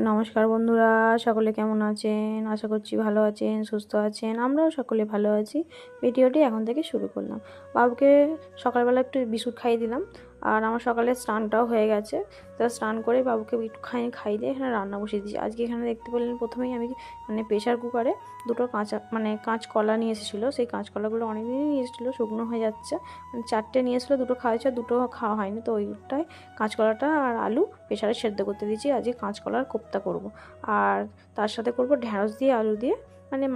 নমস্কার বন্ধুরা, সকলে কেমন আছেন? আশা করছি ভালো আছেন, সুস্থ আছেন। আমরাও সকলে ভালো আছি। ভিডিওটি এখন থেকে শুরু করলাম। বাবুকে সকালবেলা একটু বিস্কুট খাইয়ে দিলাম, আর আমার সকালে স্নানটাও হয়ে গেছে। তো স্নান করে বাবুকে একটু খাইয়ে দিয়ে এখানে রান্না বসিয়ে দিয়েছি। আজকে এখানে দেখতে পেলেন প্রথমেই আমি প্রেশার কুকারে দুটো কাঁচকলা নিয়ে এসেছিলো। সেই কাঁচকলাগুলো অনেকদিনই নিয়ে এসেছিলো, শুকনো হয়ে যাচ্ছে। চারটে নিয়ে এসেছিলো, দুটো খাওয়া হয়েছে, দুটো খাওয়া হয়নি। তো ওইটাই কাঁচকলাটা আর আলু প্রেশারে সেদ্ধ করতে দিয়েছি। আজকে কাঁচকলার কোপ্তা করব, আর তার সাথে করব ঢ্যাঁড়স দিয়ে আলু দিয়ে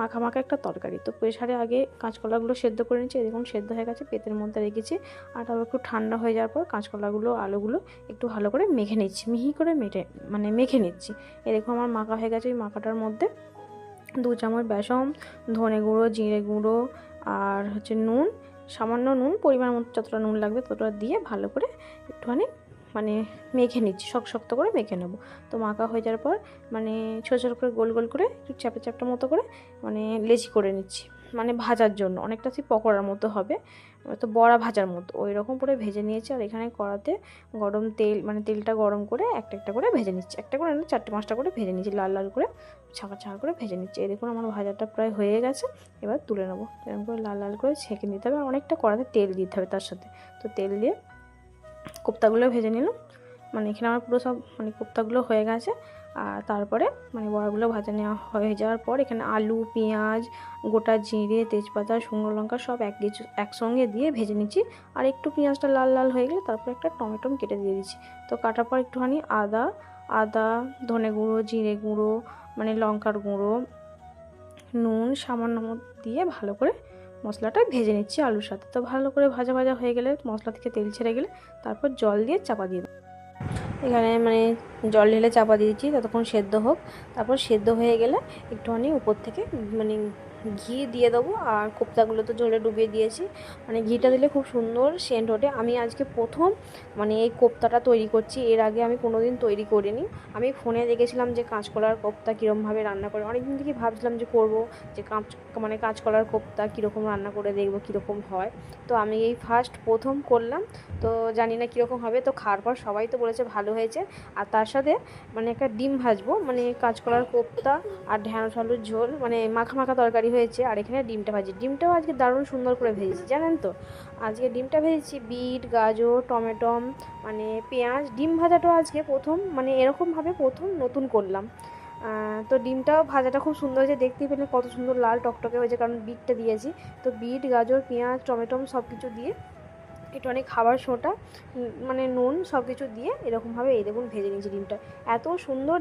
মাখা মাখা একটা তরকারি। তো প্রেশারে আগে কাঁচকলাগুলো সেদ্ধ করে নিচ্ছি। দেখুন সেদ্ধ হয়ে গেছে, পেতের মধ্যে রেখেছি। আর তারপর একটু ঠান্ডা হয়ে যাওয়ার পর কাঁচকলাগুলো আলুগুলো একটু ভালো করে মেখে নিচ্ছি, মিহি করে মেখে নিচ্ছি। এরকম আমার মাখা হয়ে গেছে। ওই মাখাটার মধ্যে 2 চামচ বেসন, ধনে গুঁড়ো, জিরে গুঁড়ো আর নুন, সামান্য নুন, পরিমাণ মতো যতটা নুন লাগবে ততটা দিয়ে ভালো করে একটুখানি মেখে নিচ্ছি, শক্ত করে মেখে নেব। তো মাখা হয়ে যাওয়ার পর ছোটো ছোটো করে গোল গোল করে একটু চ্যাপটা চ্যাপটা মতো করে লেচি করে নিচ্ছি, ভাজার জন্য। অনেকটা সেই পকোড়ার মতো হবে, তো বড়া ভাজার মতো ওই রকম করে ভেজে নিয়েছি। আর এখানে কড়াতে গরম তেল তেলটা গরম করে একটা একটা করে ভেজে নিচ্ছি। একটা করে না, 4-5টা করে ভেজে নিচ্ছি, লাল লাল করে ছাঁকা ছাঁকা করে ভেজে নিচ্ছি। এই দেখুন আমার ভাজাটা প্রায় হয়ে গেছে। এবার তুলে নেবো। এরকম করে লাল লাল করে ছেঁকে নিতে হবে, আর অনেকটা কড়াতে তেল দিতে হবে তার সাথে। তো তেল দিয়ে কোপ্তাগুলো ভেজে নিলাম। এখানে আমার পুরো সব কোপ্তাগুলো হয়ে গেছে। আর তারপরে বড়াগুলো ভাজা নেওয়া হয়ে যাওয়ার পর এখানে আলু, পেঁয়াজ, গোটা জিরে, তেজপাতা, শুকনো লঙ্কা সব একসঙ্গে দিয়ে ভেজে নিচ্ছি। আর একটু পেঁয়াজটা লাল লাল হয়ে গেলে তারপর একটা টমেটো কেটে দিয়ে দিচ্ছি। তো কাটার পর একটুখানি আদা, ধনে গুঁড়ো, জিরে গুঁড়ো, লঙ্কার গুঁড়ো, নুন সামান্য দিয়ে ভালো করে মশলাটা ভেজে নিচ্ছি আলুর সাথে। তো ভালো করে ভাজা ভাজা হয়ে গেলে, মশলা থেকে তেল ছেড়ে গেলে তারপর জল দিয়ে চাপা দিয়ে দেবো। এখানে জল ঢেলে চাপা দিয়েছি, ততক্ষণ সেদ্ধ হোক। তারপর সেদ্ধ হয়ে গেলে একটুখানি উপর থেকে ঘি দিয়ে দেবো। আর কোপ্তাগুলো তো জলে ডুবিয়ে দিয়েছি, ঘিটা দিলে খুব সুন্দর সেন্ট ওঠে। আমি আজকে প্রথম এই কোপ্তাটা তৈরি করছি, এর আগে আমি কোনো দিন তৈরি করিনি। আমি ফোনে দেখেছিলাম যে কাঁচকলার কোপ্তা কীরকমভাবে রান্না করে, অনেক দিন থেকে ভাবছিলাম যে করবো, যে কাঁচকলার কোপ্তা কীরকম রান্না করে দেখবো কীরকম হয়। তো আমি এই প্রথম করলাম, তো জানি না কীরকম হবে। তো খাওয়ার পর সবাই তো বলেছে ভালো হয়েছে। আর তার সাথে একটা ডিম ভাজবো, কাঁচকলার কোপ্তা আর ঢ্যাঁড়স আলুর ঝোল, মাখা মাখা তরকারি হয়েছে। আর এখানে ডিমটা ভাজি, ডিমটাও আজকে দারুণ সুন্দর করে ভেজেছি, জানেন তো। আজকে ডিমটা ভেজেছি বিট, গাজর, টমেটো, পেঁয়াজ। ডিম ভাজাটাও আজকে প্রথম, এরকমভাবে প্রথম নতুন করলাম। তো ডিমটাও ভাজাটা খুব সুন্দর হয়েছে, দেখতেই পেলে কত সুন্দর লাল টকটকে হয়েছে, কারণ বিটটা দিয়েছি। তো বিট, গাজর, পেঁয়াজ, টমেটো সব কিছু দিয়ে একটু খাবার সোঁটা, নুন সব কিছু দিয়ে এরকমভাবে এই দেখুন ভেজে নিয়েছি ডিমটা। এত সুন্দর